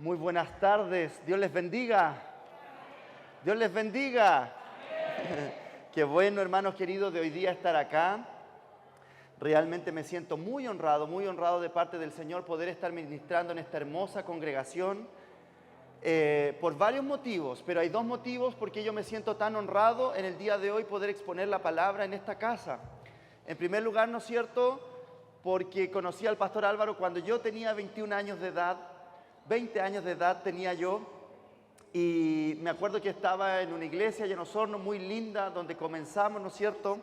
Muy buenas tardes. Dios les bendiga. Dios les bendiga. Qué bueno, hermanos queridos, de hoy día estar acá. Realmente me siento muy honrado de parte del Señor poder estar ministrando en esta hermosa congregación por varios motivos, pero hay dos motivos por qué yo me siento tan honrado en el día de hoy poder exponer la palabra en esta casa. En primer lugar, ¿no es cierto?, porque conocí al pastor Álvaro cuando yo tenía 21 años de edad, 20 años de edad tenía yo, y me acuerdo que estaba en una iglesia allá en Osorno muy linda, donde comenzamos, ¿no es cierto?,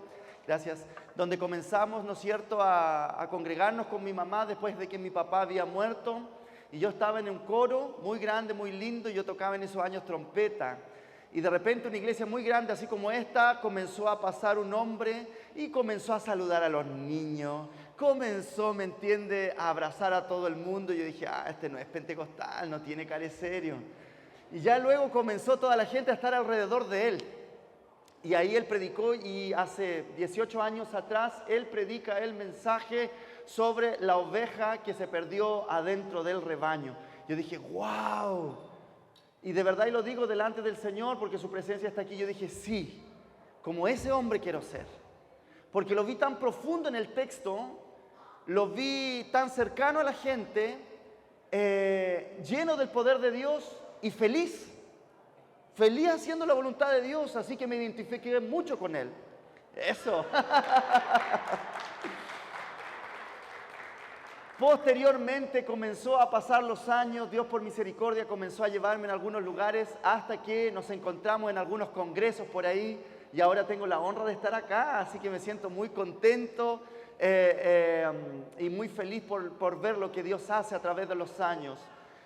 gracias, donde comenzamos, ¿no es cierto?, a congregarnos con mi mamá después de que mi papá había muerto, y yo estaba en un coro muy grande, muy lindo, y yo tocaba en esos años trompeta. Y de repente una iglesia muy grande, así como esta, comenzó a pasar un hombre y comenzó a saludar a los niños, comenzó, ¿me entiende?, a abrazar a todo el mundo. Y yo dije, este no es pentecostal, no tiene cara serio. Y ya luego comenzó toda la gente a estar alrededor de él. Y ahí él predicó, y hace 18 años atrás, él predica el mensaje sobre la oveja que se perdió adentro del rebaño. Yo dije, wow. Y de verdad, y lo digo delante del Señor, porque su presencia está aquí, yo dije, sí, como ese hombre quiero ser. Porque lo vi tan profundo en el texto, lo vi tan cercano a la gente, lleno del poder de Dios y feliz haciendo la voluntad de Dios, así que me identifiqué mucho con él. Eso. Posteriormente comenzó a pasar los años, Dios por misericordia comenzó a llevarme en algunos lugares hasta que nos encontramos en algunos congresos por ahí, y ahora tengo la honra de estar acá, así que me siento muy contento y muy feliz por ver lo que Dios hace a través de los años.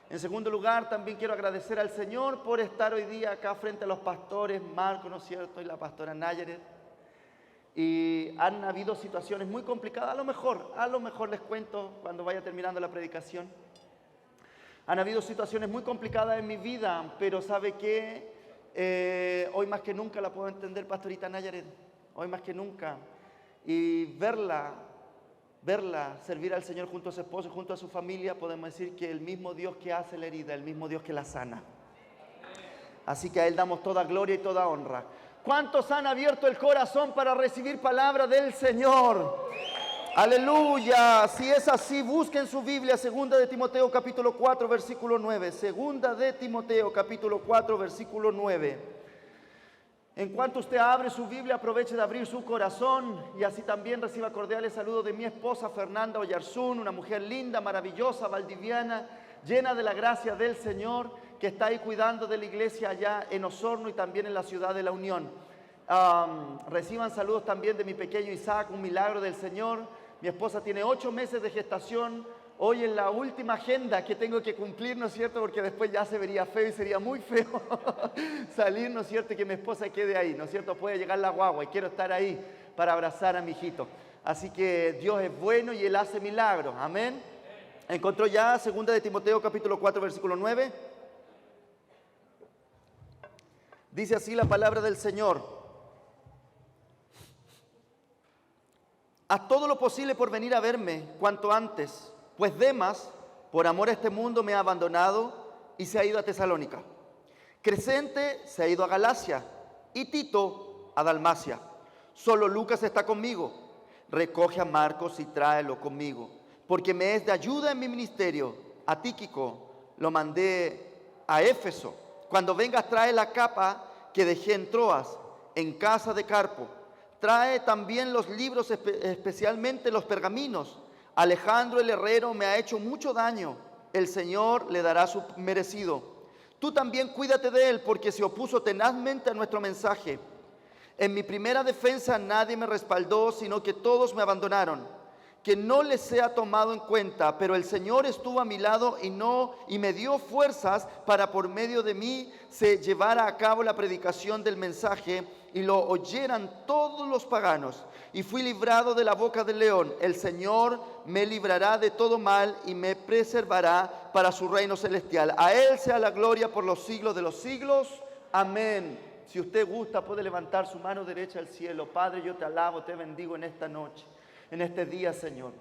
En segundo lugar, también quiero agradecer al Señor por estar hoy día acá frente a los pastores Marco, ¿no es cierto?, y la pastora Nayaret. Y han habido situaciones muy complicadas, a lo mejor les cuento cuando vaya terminando la predicación. Han habido situaciones muy complicadas en mi vida, pero ¿sabe qué? Hoy más que nunca la puedo entender, pastorita Nayaret, hoy más que nunca. Y verla servir al Señor junto a su esposo, junto a su familia, podemos decir que el mismo Dios que hace la herida, el mismo Dios que la sana. Así que a Él damos toda gloria y toda honra. ¿Cuántos han abierto el corazón para recibir palabra del Señor? Aleluya. Si es así, busquen su Biblia, 2 de Timoteo capítulo 4, versículo 9. 2 de Timoteo capítulo 4, versículo 9. En cuanto usted abre su Biblia, aproveche de abrir su corazón y así también reciba cordiales saludos de mi esposa Fernanda Oyarzún, una mujer linda, maravillosa, valdiviana, llena de la gracia del Señor, que está ahí cuidando de la iglesia allá en Osorno y también en la ciudad de La Unión. Reciban saludos también de mi pequeño Isaac, un milagro del Señor. Mi esposa tiene 8 meses de gestación. Hoy en la última agenda que tengo que cumplir, ¿no es cierto?, porque después ya se vería feo y sería muy feo salir, ¿no es cierto?, y que mi esposa quede ahí, ¿no es cierto?, puede llegar la guagua y quiero estar ahí para abrazar a mi hijito. Así que Dios es bueno y Él hace milagros, amén. ¿Encontró ya 2 de Timoteo capítulo 4, versículo 9? Dice así la palabra del Señor: haz todo lo posible por venir a verme cuanto antes, pues Demas, por amor a este mundo, me ha abandonado y se ha ido a Tesalónica. Crescente se ha ido a Galacia y Tito a Dalmacia. Solo Lucas está conmigo. Recoge a Marcos y tráelo conmigo, porque me es de ayuda en mi ministerio. A Tíquico lo mandé a Éfeso. Cuando vengas, trae la capa que dejé en Troas, en casa de Carpo. Trae también los libros, especialmente los pergaminos. Alejandro el herrero me ha hecho mucho daño. El Señor le dará su merecido. Tú también cuídate de él, porque se opuso tenazmente a nuestro mensaje. En mi primera defensa nadie me respaldó, sino que todos me abandonaron. Que no les sea tomado en cuenta, pero el Señor estuvo a mi lado y me dio fuerzas para por medio de mí se llevara a cabo la predicación del mensaje y lo oyeran todos los paganos. Y fui librado de la boca del león. El Señor me librará de todo mal y me preservará para su reino celestial. A Él sea la gloria por los siglos de los siglos. Amén. Si usted gusta, puede levantar su mano derecha al cielo. Padre, yo te alabo, te bendigo en esta noche, en este día, Señor.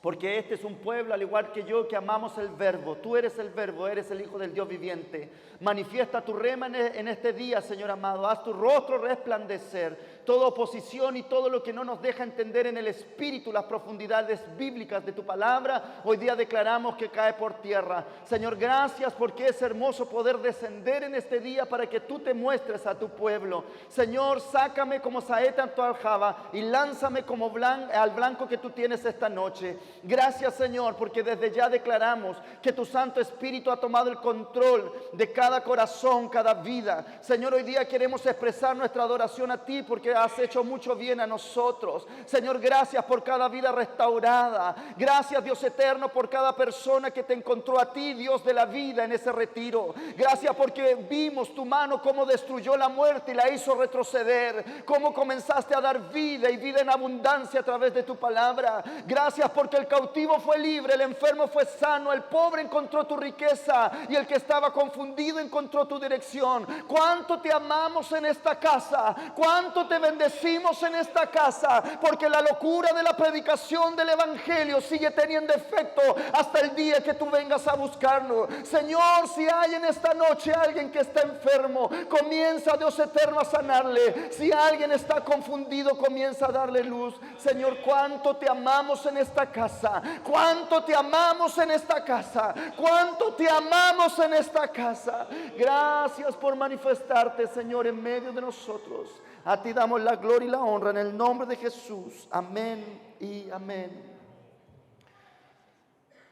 Porque este es un pueblo, al igual que yo, que amamos el Verbo. Tú eres el Verbo, eres el Hijo del Dios viviente. Manifiesta tu rema en este día, Señor amado. Haz tu rostro resplandecer. Toda oposición y todo lo que no nos deja entender en el Espíritu las profundidades bíblicas de tu palabra, hoy día declaramos que cae por tierra. Señor, gracias porque es hermoso poder descender en este día para que tú te muestres a tu pueblo. Señor, sácame como saeta en tu aljaba y lánzame como al blanco que tú tienes esta noche. Gracias, Señor, porque desde ya declaramos que tu Santo Espíritu ha tomado el control de cada corazón, cada vida. Señor, hoy día queremos expresar nuestra adoración a ti porque has hecho mucho bien a nosotros. Señor, gracias por cada vida restaurada. Gracias, Dios eterno, por cada persona que te encontró a ti, Dios de la vida, en ese retiro. Gracias porque vimos tu mano cómo destruyó la muerte y la hizo retroceder. Cómo comenzaste a dar vida y vida en abundancia a través de tu palabra. Gracias porque el cautivo fue libre, el enfermo fue sano, el pobre encontró tu riqueza y el que estaba confundido encontró tu dirección. Cuánto te amamos en esta casa, cuánto te bendecimos en esta casa, porque la locura de la predicación del Evangelio sigue teniendo efecto hasta el día que tú vengas a buscarnos. Señor, si hay en esta noche alguien que está enfermo, comienza, Dios eterno, a sanarle. Si alguien está confundido, comienza a darle luz. Señor, cuánto te amamos en esta casa, cuánto te amamos en esta casa, cuánto te amamos en esta casa. Gracias por manifestarte, Señor, en medio de nosotros. A ti damos la gloria y la honra en el nombre de Jesús. Amén y amén.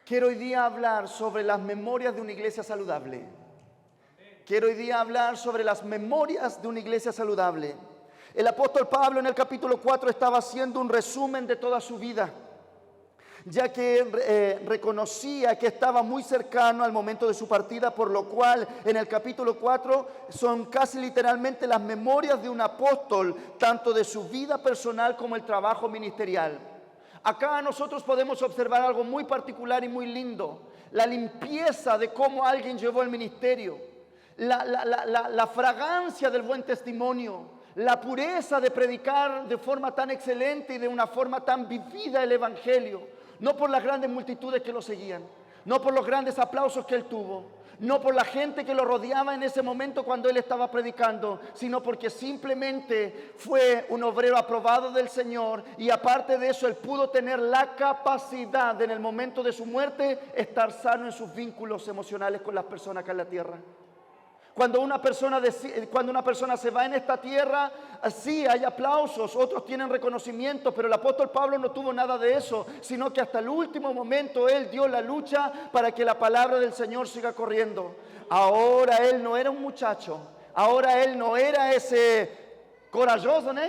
Quiero hoy día hablar sobre las memorias de una iglesia saludable. Quiero hoy día hablar sobre las memorias de una iglesia saludable. El apóstol Pablo en el capítulo 4 estaba haciendo un resumen de toda su vida, ya que reconocía que estaba muy cercano al momento de su partida, por lo cual en el capítulo 4 son casi literalmente las memorias de un apóstol, tanto de su vida personal como el trabajo ministerial. Acá nosotros podemos observar algo muy particular y muy lindo: la limpieza de cómo alguien llevó el ministerio, la fragancia del buen testimonio, la pureza de predicar de forma tan excelente y de una forma tan vivida el Evangelio. No por las grandes multitudes que lo seguían, no por los grandes aplausos que él tuvo, no por la gente que lo rodeaba en ese momento cuando él estaba predicando, sino porque simplemente fue un obrero aprobado del Señor, y aparte de eso él pudo tener la capacidad de, en el momento de su muerte, estar sano en sus vínculos emocionales con las personas acá en la tierra. Cuando una persona se va en esta tierra, sí hay aplausos, otros tienen reconocimiento, pero el apóstol Pablo no tuvo nada de eso, sino que hasta el último momento él dio la lucha para que la palabra del Señor siga corriendo. Ahora él no era un muchacho, ahora él no era ese corajoso, ¿no?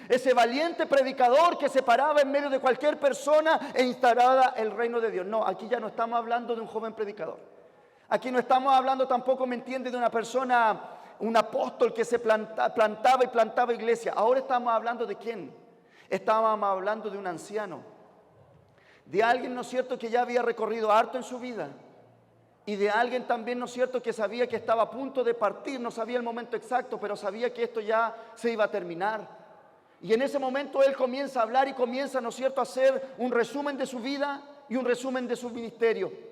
Ese valiente predicador que se paraba en medio de cualquier persona e instauraba el reino de Dios. No, aquí ya no estamos hablando de un joven predicador. Aquí no estamos hablando tampoco, ¿me entiende?, de una persona, un apóstol que se plantaba iglesia. Ahora estamos hablando de quién. Estábamos hablando de un anciano, de alguien, ¿no es cierto?, que ya había recorrido harto en su vida, y de alguien también, ¿no es cierto?, que sabía que estaba a punto de partir. No sabía el momento exacto, pero sabía que esto ya se iba a terminar. Y en ese momento él comienza a hablar y comienza, ¿no es cierto?, a hacer un resumen de su vida y un resumen de su ministerio.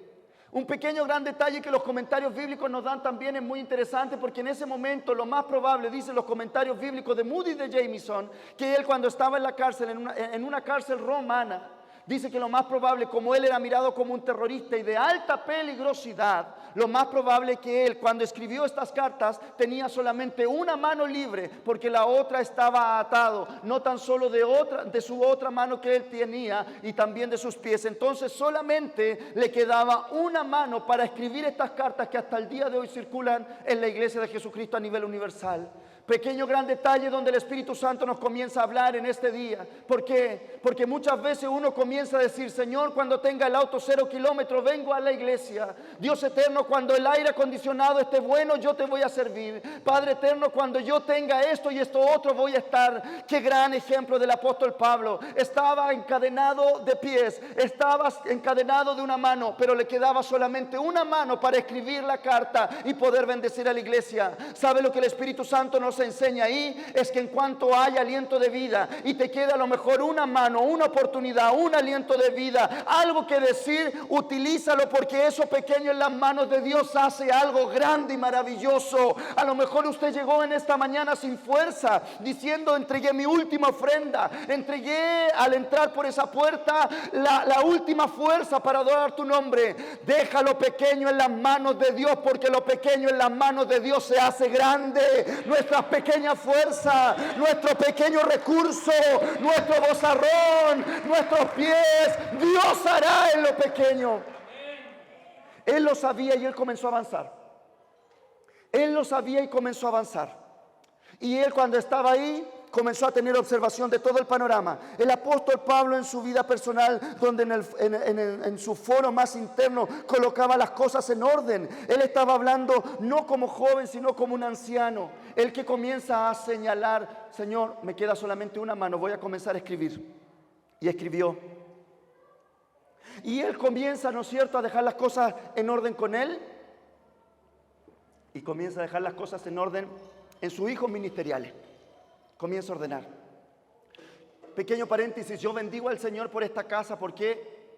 Un pequeño gran detalle que los comentarios bíblicos nos dan también es muy interesante, porque en ese momento lo más probable, dicen los comentarios bíblicos de Moody y de Jamieson, que él, cuando estaba en la cárcel, en una cárcel romana, dice que lo más probable, como él era mirado como un terrorista y de alta peligrosidad, lo más probable es que él, cuando escribió estas cartas, tenía solamente una mano libre, porque la otra estaba atado, no tan solo de su otra mano que él tenía, y también de sus pies. Entonces solamente le quedaba una mano para escribir estas cartas que hasta el día de hoy circulan en la iglesia de Jesucristo a nivel universal. Pequeño gran detalle donde el Espíritu Santo nos comienza a hablar en este día. ¿Por qué? Porque muchas veces uno comienza a decir: Señor, cuando tenga el auto 0 kilómetros vengo a la iglesia. Dios eterno, cuando el aire acondicionado esté bueno, yo te voy a servir. Padre eterno, cuando yo tenga esto y esto otro, voy a estar. Qué gran ejemplo del apóstol Pablo. Estaba encadenado de pies, estaba encadenado de una mano, pero le quedaba solamente una mano para escribir la carta y poder bendecir a la iglesia. ¿Sabe lo que el Espíritu Santo nos nos enseña ahí es que en cuanto haya aliento de vida y te queda a lo mejor una mano, una oportunidad, un aliento de vida, algo que decir, utilízalo, porque eso pequeño en las manos de Dios hace algo grande y maravilloso. A lo mejor usted llegó en esta mañana sin fuerza, diciendo: entregué mi última ofrenda, entregué al entrar por esa puerta la última fuerza para adorar tu nombre. Déjalo pequeño en las manos de Dios, porque lo pequeño en las manos de Dios se hace grande. Nuestra pequeña fuerza, nuestro pequeño recurso, nuestro bozarrón, nuestros pies, Dios hará en lo pequeño. Él lo sabía y él comenzó a avanzar. Él lo sabía y comenzó a avanzar. Y él, cuando estaba ahí, comenzó a tener observación de todo el panorama. El apóstol Pablo, en su vida personal, donde en su foro más interno colocaba las cosas en orden, él estaba hablando no como joven, sino como un anciano. El que comienza a señalar: Señor, me queda solamente una mano, voy a comenzar a escribir. Y escribió. Y él comienza, ¿no es cierto?, a dejar las cosas en orden con él. Y comienza a dejar las cosas en orden en sus hijos ministeriales. Comienza a ordenar. Pequeño paréntesis: yo bendigo al Señor por esta casa. ¿Por qué?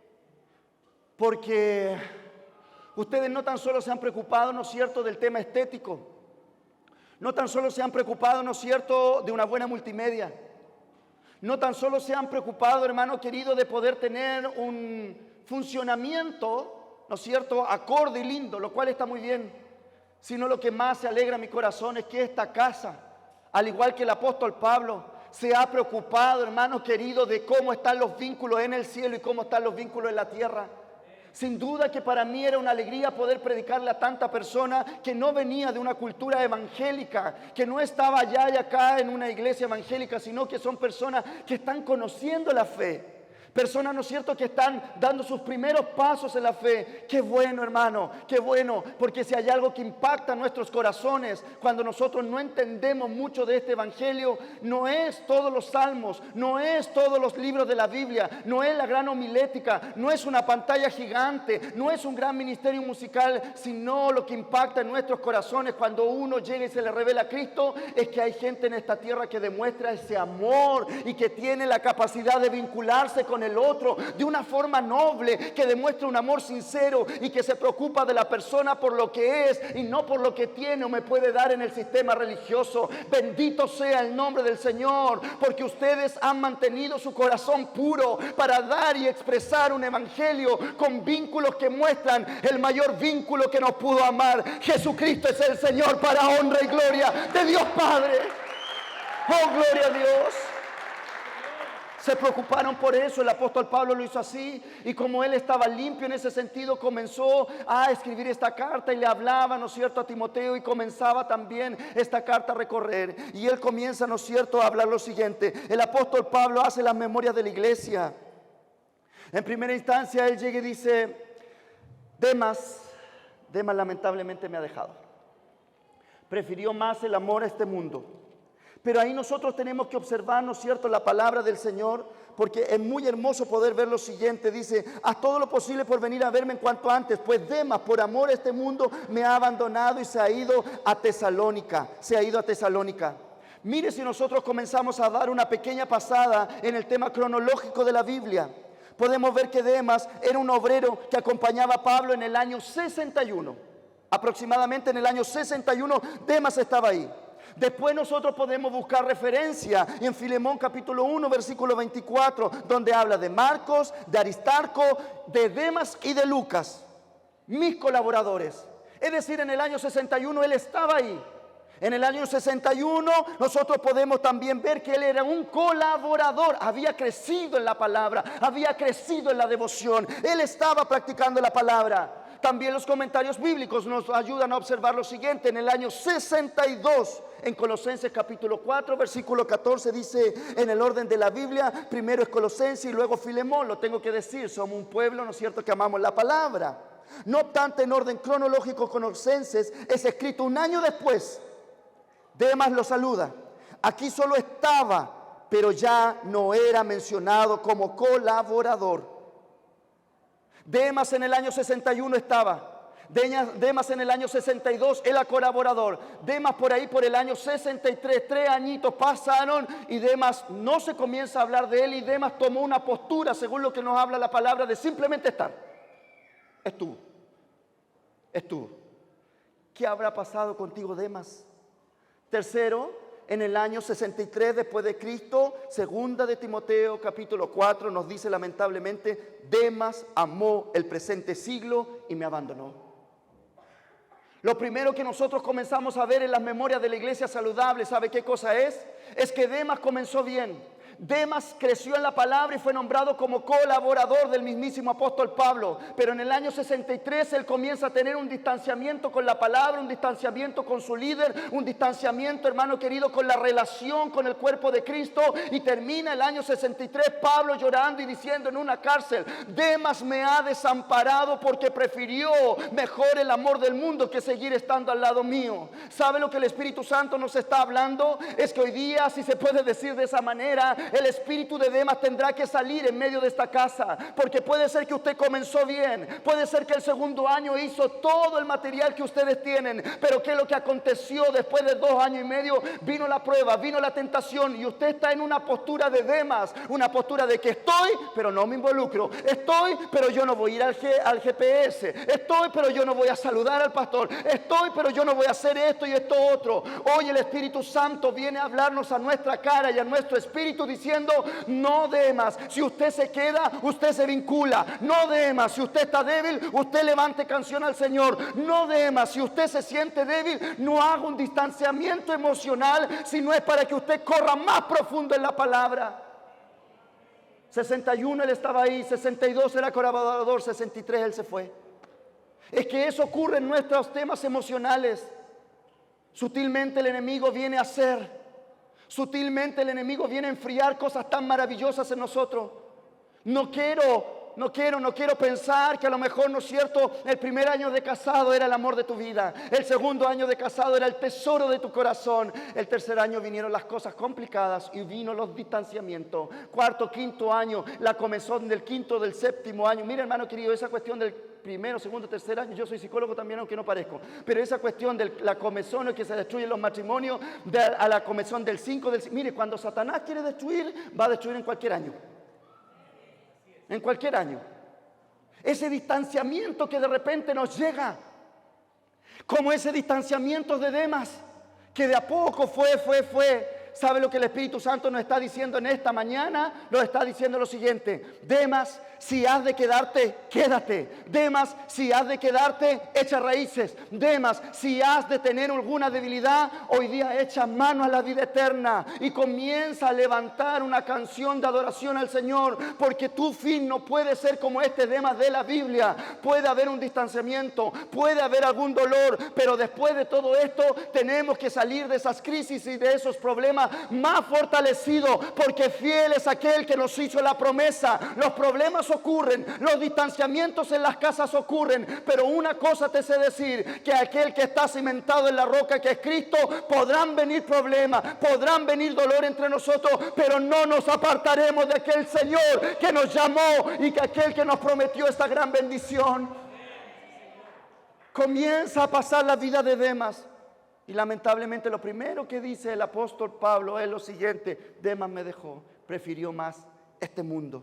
Porque ustedes no tan solo se han preocupado, ¿no es cierto?, del tema estético. No tan solo se han preocupado, ¿no es cierto?, de una buena multimedia. No tan solo se han preocupado, hermano querido, de poder tener un funcionamiento, ¿no es cierto?, acorde y lindo, lo cual está muy bien. Sino lo que más se alegra mi corazón es que esta casa, al igual que el apóstol Pablo, se ha preocupado, hermano querido, de cómo están los vínculos en el cielo y cómo están los vínculos en la tierra. Sin duda que para mí era una alegría poder predicarle a tanta persona que no venía de una cultura evangélica, que no estaba allá y acá en una iglesia evangélica, sino que son personas que están conociendo la fe. Personas, ¿no es cierto?, que están dando sus primeros pasos en la fe. Qué bueno, hermano, qué bueno, porque si hay algo que impacta nuestros corazones cuando nosotros no entendemos mucho de este evangelio, no es todos los salmos, no es todos los libros de la Biblia, no es la gran homilética, no es una pantalla gigante, no es un gran ministerio musical, sino lo que impacta en nuestros corazones cuando uno llega y se le revela a Cristo, es que hay gente en esta tierra que demuestra ese amor y que tiene la capacidad de vincularse con el otro de una forma noble, que demuestra un amor sincero y que se preocupa de la persona por lo que es y no por lo que tiene o me puede dar en el sistema religioso. Bendito sea el nombre del Señor, porque ustedes han mantenido su corazón puro para dar y expresar un evangelio con vínculos que muestran el mayor vínculo que nos pudo amar. Jesucristo es el Señor, para honra y gloria de Dios Padre. Oh, gloria a Dios. Se preocuparon por eso. El apóstol Pablo lo hizo así, y como él estaba limpio en ese sentido, comenzó a escribir esta carta y le hablaba, ¿no es cierto?, a Timoteo, y comenzaba también esta carta a recorrer. Y él comienza, ¿no es cierto?, a hablar lo siguiente. El apóstol Pablo hace las memorias de la iglesia. En primera instancia él llega y dice: Demas lamentablemente me ha dejado. Prefirió más el amor a este mundo. Pero ahí nosotros tenemos que observar, ¿no es cierto?, la palabra del Señor, porque es muy hermoso poder ver lo siguiente. Dice: haz todo lo posible por venir a verme en cuanto antes, pues Demas, por amor a este mundo, me ha abandonado y se ha ido a Tesalónica. Mire, si nosotros comenzamos a dar una pequeña pasada en el tema cronológico de la Biblia, podemos ver que Demas era un obrero que acompañaba a Pablo en el año 61. Aproximadamente en el año 61 Demas estaba ahí. Después nosotros podemos buscar referencia en Filemón capítulo 1 versículo 24, donde habla de Marcos, de Aristarco, de Demas y de Lucas, mis colaboradores. Es decir, en el año 61 él estaba ahí. En el año 61 nosotros podemos también ver que él era un colaborador, había crecido en la palabra, había crecido en la devoción, él estaba practicando la palabra. También los comentarios bíblicos nos ayudan a observar lo siguiente. En el año 62, en Colosenses capítulo 4, versículo 14, dice en el orden de la Biblia, primero es Colosenses y luego Filemón. Lo tengo que decir, somos un pueblo, ¿no es cierto?, que amamos la palabra. No obstante, en orden cronológico, Colosenses es escrito un año después. Demas lo saluda. Aquí solo estaba, pero ya no era mencionado como colaborador. Demas en el año 61 estaba. Demas en el año 62 era colaborador. Demas por ahí por el año 63, 3 añitos pasaron y Demas no se comienza a hablar de él y Demas tomó una postura, según lo que nos habla la palabra, de simplemente estar. Estuvo. ¿Qué habrá pasado contigo, Demas? Tercero, en el año 63 después de Cristo, segunda de Timoteo capítulo 4 nos dice lamentablemente, Demas amó el presente siglo y me abandonó. Lo primero que nosotros comenzamos a ver en las memorias de la iglesia saludable, ¿sabe qué cosa es? Es que Demas comenzó bien. Demas creció en la palabra y fue nombrado como colaborador del mismísimo apóstol Pablo. Pero en el año 63 él comienza a tener un distanciamiento con la palabra, un distanciamiento con su líder, un distanciamiento, hermano querido, con la relación con el cuerpo de Cristo. Y termina el año 63 Pablo llorando y diciendo en una cárcel, Demas me ha desamparado porque prefirió mejor el amor del mundo que seguir estando al lado mío. ¿Sabe lo que el Espíritu Santo nos está hablando? Es que hoy día, si se puede decir de esa manera, el espíritu de Demas tendrá que salir en medio de esta casa, porque puede ser que usted comenzó bien, puede ser que el segundo año hizo todo el material que ustedes tienen, pero ¿qué es lo que aconteció después de 2 años y medio? Vino la prueba, vino la tentación y usted está en una postura de Demas, una postura de que estoy, pero no me involucro, estoy, pero yo no voy a ir al GPS, estoy, pero yo no voy a saludar al pastor, estoy, pero yo no voy a hacer esto y esto otro. Hoy el Espíritu Santo viene a hablarnos a nuestra cara y a nuestro espíritu diciendo, no Demas, si usted se queda, usted se vincula. No Demas, si usted está débil, usted levante canción al Señor. No Demas, si usted se siente débil, no haga un distanciamiento emocional, sino es para que usted corra más profundo en la palabra. 61 él estaba ahí, 62 era colaborador, 63 él se fue. Es que eso ocurre en nuestros temas emocionales. Sutilmente el enemigo viene a hacer. Sutilmente el enemigo viene a enfriar cosas tan maravillosas en nosotros. No quiero pensar que a lo mejor, no es cierto, el primer año de casado era el amor de tu vida. El segundo año de casado era el tesoro de tu corazón. El tercer año vinieron las cosas complicadas y vino los distanciamientos. Cuarto, quinto año, la comezón del quinto, del séptimo año. Mira, hermano querido, esa cuestión del primero, segundo, tercer año, yo soy psicólogo también, aunque no parezco, pero esa cuestión de la comezón, que se destruyen los matrimonios, a la comezón del 5, mire, cuando Satanás quiere destruir, va a destruir en cualquier año. En cualquier año. Ese distanciamiento que de repente nos llega, como ese distanciamiento de Demas, que de a poco fue. ¿Sabe lo que el Espíritu Santo nos está diciendo en esta mañana? Nos está diciendo lo siguiente: Demas, si has de quedarte, quédate. Demas, si has de quedarte, echa raíces. Demas, si has de tener alguna debilidad, hoy día echa mano a la vida eterna y comienza a levantar una canción de adoración al Señor, porque tu fin no puede ser como este Demas de la Biblia. Puede haber un distanciamiento, puede haber algún dolor, pero después de todo esto tenemos que salir de esas crisis y de esos problemas más fortalecido, porque fiel es aquel que nos hizo la promesa. Los problemas ocurren, los distanciamientos en las casas ocurren, pero una cosa te sé decir, que aquel que está cimentado en la roca que es Cristo, podrán venir problemas, podrán venir dolor entre nosotros, pero no nos apartaremos de aquel Señor que nos llamó y que aquel que nos prometió esta gran bendición. Comienza a pasar la vida de Demas. Y lamentablemente lo primero que dice el apóstol Pablo es lo siguiente: Demas me dejó, prefirió más este mundo.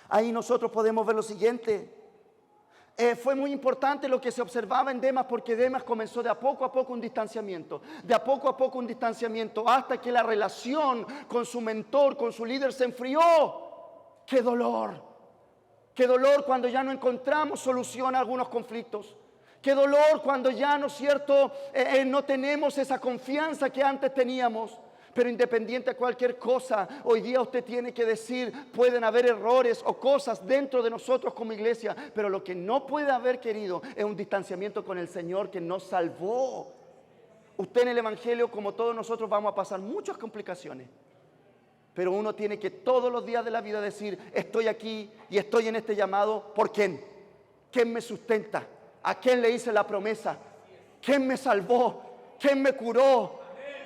Ahí nosotros podemos ver lo siguiente. Fue muy importante lo que se observaba en Demas, porque Demas comenzó de a poco un distanciamiento, de a poco un distanciamiento, hasta que la relación con su mentor, con su líder se enfrió. ¡Qué dolor! ¡Qué dolor cuando ya no encontramos solución a algunos conflictos! Qué dolor cuando ya, ¿no es cierto?, no tenemos esa confianza que antes teníamos. Pero independiente de cualquier cosa, hoy día usted tiene que decir, pueden haber errores o cosas dentro de nosotros como iglesia, pero lo que no puede haber, querido, es un distanciamiento con el Señor que nos salvó. Usted en el Evangelio, como todos nosotros, vamos a pasar muchas complicaciones. Pero uno tiene que todos los días de la vida decir, estoy aquí y estoy en este llamado, ¿por quién? ¿Quién me sustenta? ¿A quién le hice la promesa? ¿Quién me salvó? ¿Quién me curó?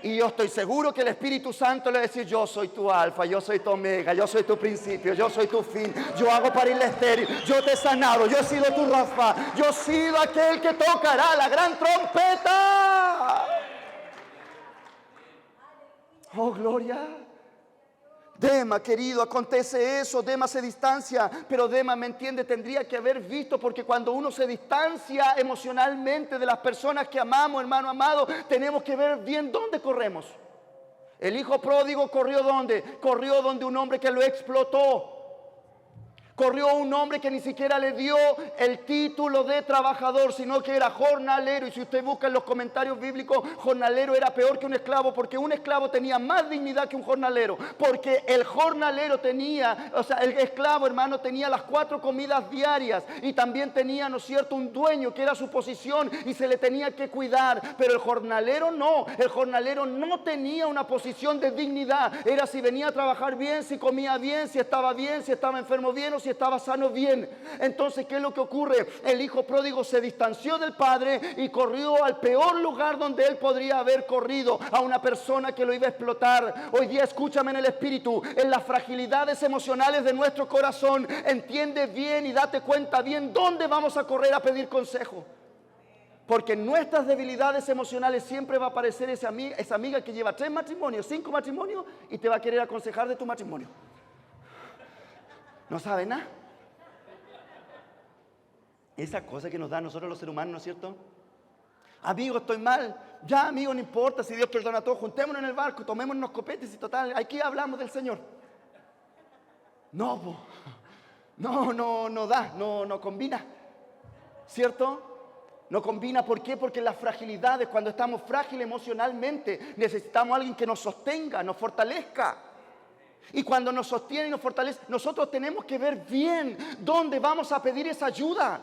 Y yo estoy seguro que el Espíritu Santo le va a decir: yo soy tu alfa, yo soy tu omega, yo soy tu principio, yo soy tu fin, yo hago parir la estéril, yo te he sanado, yo he sido tu Rafa, yo he sido aquel que tocará la gran trompeta. Oh, gloria. Dema, querido, acontece eso. Dema se distancia, pero Dema, me entiende, tendría que haber visto, porque cuando uno se distancia emocionalmente de las personas que amamos, hermano amado, tenemos que ver bien dónde corremos. El hijo pródigo corrió ¿dónde? Corrió donde un hombre que lo explotó. Corrió un hombre que ni siquiera le dio el título de trabajador, sino que era jornalero. Y si usted busca en los comentarios bíblicos, jornalero era peor que un esclavo, porque un esclavo tenía más dignidad que un jornalero. Porque el jornalero tenía, o sea, el esclavo, hermano, tenía las 4 comidas diarias. Y también tenía, ¿no es cierto?, un dueño que era su posición y se le tenía que cuidar. Pero el jornalero no tenía una posición de dignidad. Era si venía a trabajar bien, si comía bien, si estaba enfermo bien, o si estaba sano bien. Entonces, ¿qué es lo que ocurre? El hijo pródigo se distanció del padre y corrió al peor lugar donde él podría haber corrido, a una persona que lo iba a explotar. Hoy día, escúchame en el espíritu, en las fragilidades emocionales de nuestro corazón, entiende bien y date cuenta bien dónde vamos a correr a pedir consejo. Porque en nuestras debilidades emocionales siempre va a aparecer esa amiga que lleva 3 matrimonios, 5 matrimonios, y te va a querer aconsejar de tu matrimonio. No sabe nada. Esa cosa que nos da a nosotros los seres humanos, ¿no es cierto? Amigo, estoy mal. Ya, amigo, no importa, si Dios perdona a todos, juntémonos en el barco, tomémonos unos copetes y total, aquí hablamos del Señor. No da, no combina. ¿Cierto? No combina. ¿Por qué? Porque las fragilidades, cuando estamos frágiles emocionalmente, necesitamos a alguien que nos sostenga, nos fortalezca. Y cuando nos sostiene y nos fortalece, nosotros tenemos que ver bien dónde vamos a pedir esa ayuda.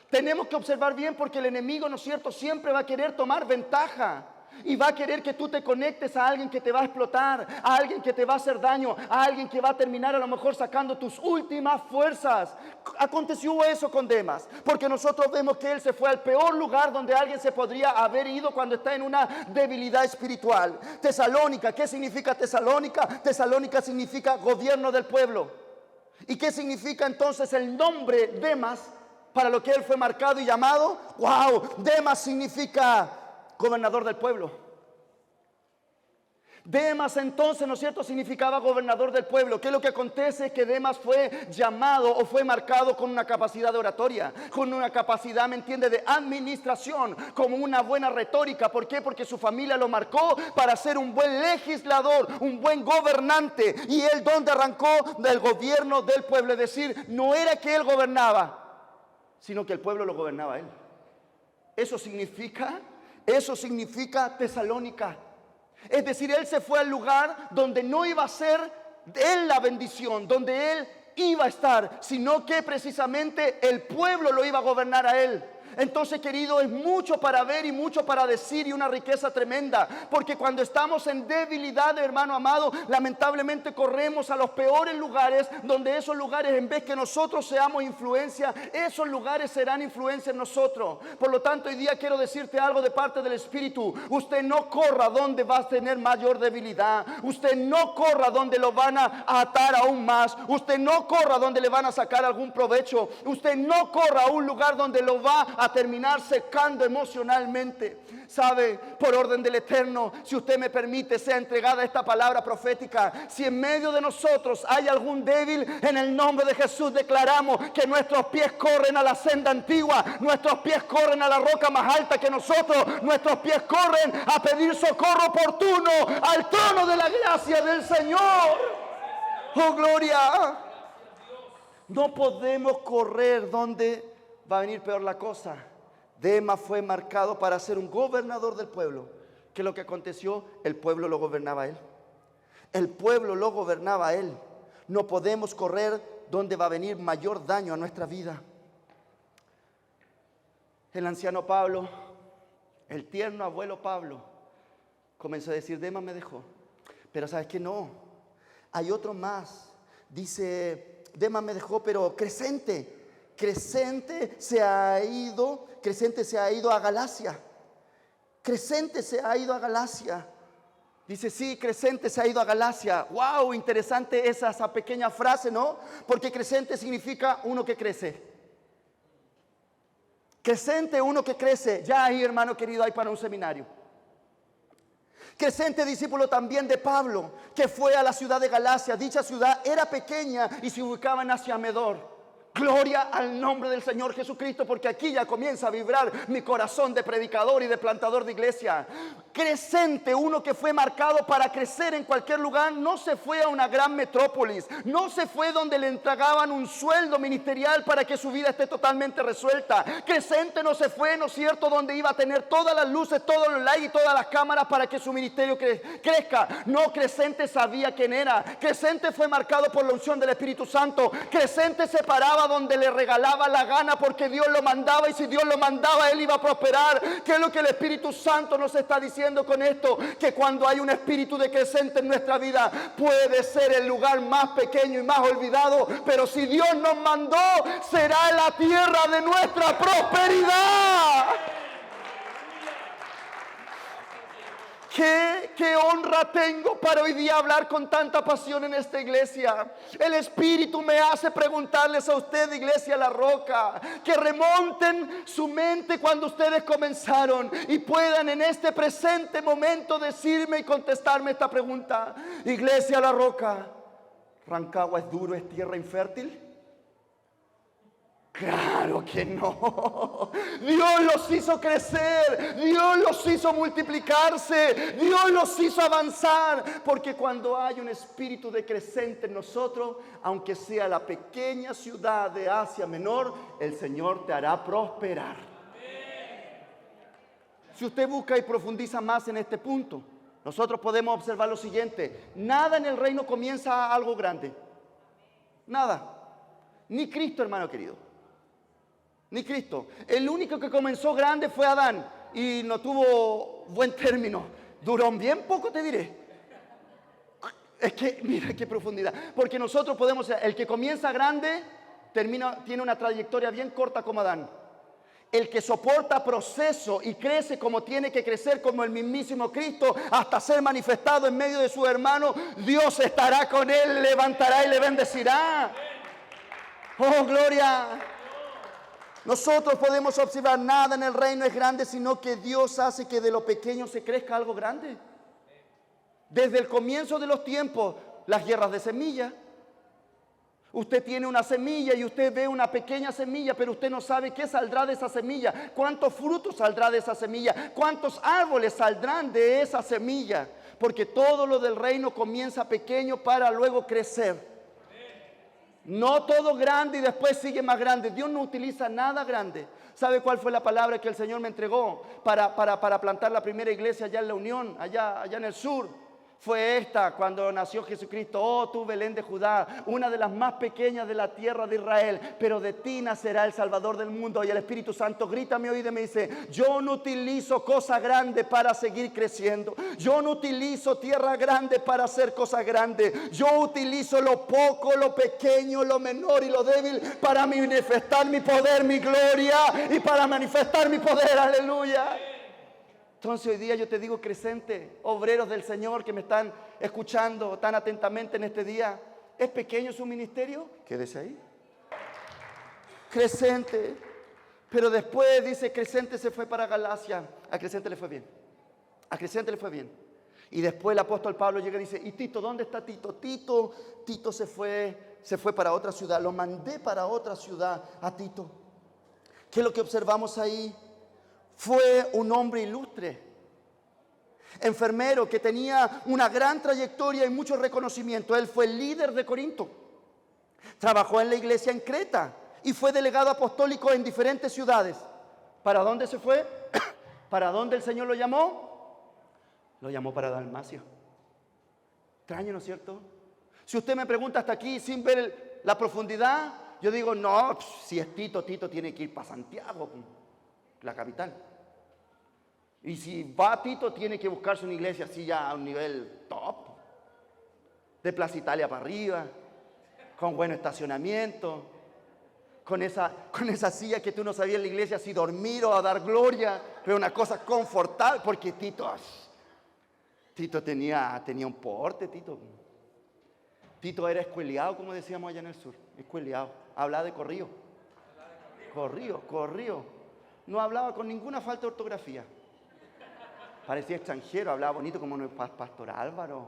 Tenemos que observar bien, porque el enemigo, ¿no es cierto?, siempre va a querer tomar ventaja. Y va a querer que tú te conectes a alguien que te va a explotar, a alguien que te va a hacer daño, a alguien que va a terminar a lo mejor sacando tus últimas fuerzas. Aconteció eso con Demas, porque nosotros vemos que él se fue al peor lugar donde alguien se podría haber ido cuando está en una debilidad espiritual. Tesalónica, ¿qué significa Tesalónica? Tesalónica significa gobierno del pueblo. ¿Y qué significa entonces el nombre Demas para lo que él fue marcado y llamado? ¡Wow! Demas significa gobernador del pueblo. Demas entonces, ¿no es cierto?, significaba gobernador del pueblo. ¿Qué es lo que acontece? Es que Demas fue llamado o fue marcado con una capacidad de oratoria, con una capacidad, ¿me entiende?, de administración, como una buena retórica. ¿Por qué? Porque su familia lo marcó para ser un buen legislador, un buen gobernante. Y él, ¿dónde arrancó? Del gobierno del pueblo. Es decir, no era que él gobernaba, sino que el pueblo lo gobernaba a él. Eso significa Tesalónica. Es decir, él se fue al lugar donde no iba a ser él la bendición, donde él iba a estar, sino que precisamente el pueblo lo iba a gobernar a él. Entonces, querido, es mucho para ver y mucho para decir, y una riqueza tremenda, porque cuando estamos en debilidad, hermano amado, lamentablemente corremos a los peores lugares, donde esos lugares, en vez que nosotros seamos influencia, esos lugares serán influencia en nosotros. Por lo tanto, hoy día quiero decirte algo de parte del Espíritu. Usted no corra donde va a tener mayor debilidad. Usted no corra donde lo van a atar aún más. Usted no corra donde le van a sacar algún provecho. Usted no corra a un lugar donde lo va a terminar secando emocionalmente. Sabe, por orden del Eterno, si usted me permite, sea entregada esta palabra profética. Si en medio de nosotros hay algún débil, en el nombre de Jesús declaramos que nuestros pies corren a la senda antigua, nuestros pies corren a la roca más alta que nosotros, nuestros pies corren a pedir socorro oportuno al trono de la gracia del Señor. ¡Oh, gloria! No podemos correr donde va a venir peor la cosa. Demas fue marcado para ser un gobernador del pueblo. ¿Qué es lo que aconteció? El pueblo lo gobernaba a él. El pueblo lo gobernaba a él. No podemos correr donde va a venir mayor daño a nuestra vida. El anciano Pablo, el tierno abuelo Pablo, comenzó a decir: Demas me dejó. Pero ¿sabes qué? No. Hay otro más. Dice: Demas me dejó, pero Crescente se ha ido a Galacia. Crescente se ha ido a Galacia. Dice, sí, Crescente se ha ido a Galacia. ¡Wow! Interesante esa pequeña frase, ¿no? Porque Crescente significa uno que crece. Crescente, uno que crece. Ya ahí, hermano querido, hay para un seminario. Crescente, discípulo también de Pablo, que fue a la ciudad de Galacia. Dicha ciudad era pequeña y se ubicaba en Asia Menor. Gloria al nombre del Señor Jesucristo, porque aquí ya comienza a vibrar mi corazón de predicador y de plantador de iglesia. Crescente, uno que fue marcado para crecer en cualquier lugar, no se fue a una gran metrópolis, no se fue donde le entregaban un sueldo ministerial para que su vida esté totalmente resuelta. Crescente no se fue, ¿no es cierto?, donde iba a tener todas las luces, todos los lights y todas las cámaras para que su ministerio crezca. No, Crescente sabía quién era. Crescente fue marcado por la unción del Espíritu Santo. Crescente se paraba donde le regalaba la gana porque Dios lo mandaba, y si Dios lo mandaba él iba a prosperar. ¿Qué es lo que el Espíritu Santo nos está diciendo con esto? Que cuando hay un espíritu de Crescente en nuestra vida, puede ser el lugar más pequeño y más olvidado, pero si Dios nos mandó, será la tierra de nuestra prosperidad. ¿Qué honra tengo para hoy día hablar con tanta pasión en esta iglesia? El Espíritu me hace preguntarles a usted, Iglesia La Roca, que remonten su mente cuando ustedes comenzaron y puedan en este presente momento decirme y contestarme esta pregunta. Iglesia La Roca, ¿Rancagua es duro, es tierra infértil? Claro que no. Dios los hizo crecer, Dios los hizo multiplicarse, Dios los hizo avanzar, porque cuando hay un espíritu de Crescente en nosotros, aunque sea la pequeña ciudad de Asia Menor, el Señor te hará prosperar. Si usted busca y profundiza más en este punto, nosotros podemos observar lo siguiente: nada en el reino comienza algo grande, nada, ni Cristo, hermano querido. Ni Cristo. El único que comenzó grande fue Adán y no tuvo buen término. Duró bien poco, te diré. Es que, mira qué profundidad. Porque nosotros podemos ser, el que comienza grande, tiene una trayectoria bien corta como Adán. El que soporta proceso y crece como tiene que crecer, como el mismísimo Cristo, hasta ser manifestado en medio de sus hermanos, Dios estará con él, levantará y le bendecirá. Oh, gloria. Nosotros podemos observar, nada en el reino es grande, sino que Dios hace que de lo pequeño se crezca algo grande. Desde el comienzo de los tiempos, las guerras de semilla. Usted tiene una semilla y usted ve una pequeña semilla, pero usted no sabe qué saldrá de esa semilla, cuántos frutos saldrá de esa semilla, cuántos árboles saldrán de esa semilla, porque todo lo del reino comienza pequeño para luego crecer. No todo grande y después sigue más grande. Dios no utiliza nada grande. ¿Sabe cuál fue la palabra que el Señor me entregó para plantar la primera iglesia allá en La Unión, allá en el sur? Fue esta, cuando nació Jesucristo. Oh, tú Belén de Judá, una de las más pequeñas de la tierra de Israel, pero de ti nacerá el Salvador del mundo. Y el Espíritu Santo grita a mi oído y me dice: yo no utilizo cosa grande para seguir creciendo. Yo no utilizo tierra grande para hacer cosas grandes. Yo utilizo lo poco, lo pequeño, lo menor y lo débil para manifestar mi poder, mi gloria, y para manifestar mi poder. Aleluya. Entonces hoy día yo te digo, Crescente, obreros del Señor que me están escuchando tan atentamente en este día, ¿es pequeño su ministerio? Quédese ahí. Crescente. Pero después dice, Crescente se fue para Galacia. A Crescente le fue bien. A Crescente le fue bien. Y después el apóstol Pablo llega y dice: ¿y Tito? ¿Dónde está Tito? Tito se fue para otra ciudad. Lo mandé para otra ciudad a Tito. ¿Qué es lo que observamos ahí? Fue un hombre ilustre, enfermero, que tenía una gran trayectoria y mucho reconocimiento. Él fue el líder de Corinto, trabajó en la iglesia en Creta y fue delegado apostólico en diferentes ciudades. ¿Para dónde se fue? ¿Para dónde el Señor lo llamó? Lo llamó para Dalmacia. Extraño, ¿no es cierto? Si usted me pregunta hasta aquí sin ver la profundidad, yo digo, no, si es Tito tiene que ir para Santiago, la capital. Y si va Tito, tiene que buscarse una iglesia así ya a un nivel top, de Plaza Italia para arriba, con buen estacionamiento, con esa silla que tú no sabías en la iglesia si dormir o a dar gloria, pero una cosa confortable, porque Tito, Tito tenía un porte, Tito. Tito era escueleado, como decíamos allá en el sur. Escueleado. Hablaba de corrido. Corrido. No hablaba con ninguna falta de ortografía. Parecía extranjero, hablaba bonito como el pastor Álvaro.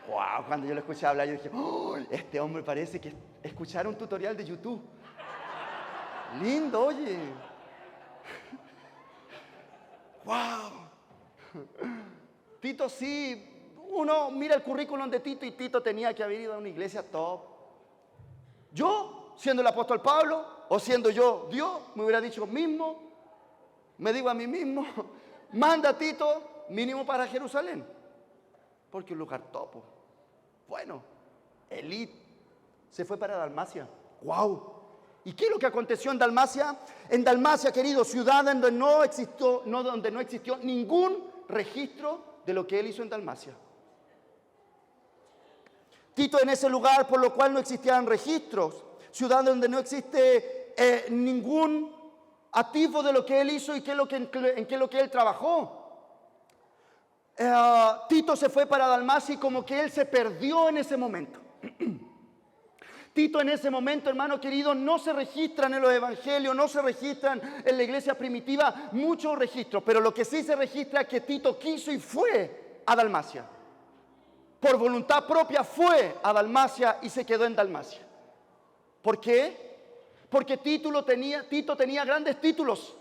Wow, cuando yo lo escuché hablar, yo dije, oh, este hombre parece que escuchara un tutorial de YouTube. Lindo, oye. Wow. Tito sí, uno mira el currículum de Tito y Tito tenía que haber ido a una iglesia top. Yo, siendo el apóstol Pablo, o siendo yo Dios, me hubiera dicho mismo, me digo a mí mismo, manda a Tito mínimo para Jerusalén, porque un lugar topo. Bueno, elite, se fue para Dalmacia. ¡Wow! ¿Y qué es lo que aconteció en Dalmacia? En Dalmacia, querido, ciudad donde no existió ningún registro de lo que él hizo en Dalmacia. Tito en ese lugar, por lo cual no existían registros, ciudad donde no existe ningún atisbo de lo que él hizo y en qué es lo que él trabajó. Tito se fue para Dalmacia y como que él se perdió en ese momento. Tito en ese momento, hermano querido, no se registran en los evangelios, no se registran en la iglesia primitiva muchos registros, pero lo que sí se registra es que Tito quiso y fue a Dalmacia. Por voluntad propia fue a Dalmacia y se quedó en Dalmacia. ¿Por qué? Porque Tito tenía grandes títulos.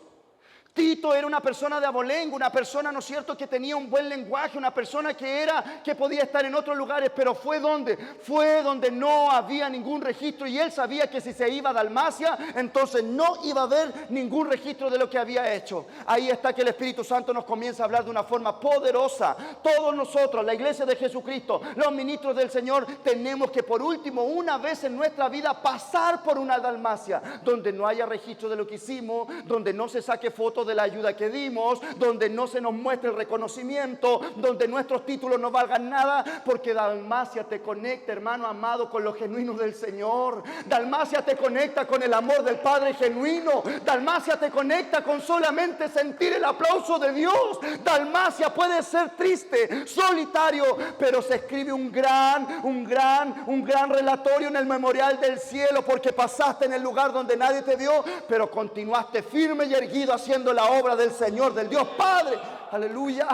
Tito era una persona de abolengo, una persona, ¿no es cierto?, que tenía un buen lenguaje, una persona que podía estar en otros lugares, pero fue donde no había ningún registro y él sabía que si se iba a Dalmacia, entonces no iba a haber ningún registro de lo que había hecho. Ahí está que el Espíritu Santo nos comienza a hablar de una forma poderosa. Todos nosotros, la iglesia de Jesucristo, los ministros del Señor, tenemos que por último, una vez en nuestra vida, pasar por una Dalmacia, donde no haya registro de lo que hicimos, donde no se saque fotos de la ayuda que dimos, donde no se nos muestre el reconocimiento, donde nuestros títulos no valgan nada, porque Dalmacia te conecta, hermano amado, con lo genuino del Señor. Dalmacia te conecta con el amor del Padre genuino. Dalmacia te conecta con solamente sentir el aplauso de Dios. Dalmacia puede ser triste, solitario, pero se escribe un gran relatorio en el memorial del cielo, porque pasaste en el lugar donde nadie te vio, pero continuaste firme y erguido haciendo la obra del Señor, del Dios Padre. Aleluya.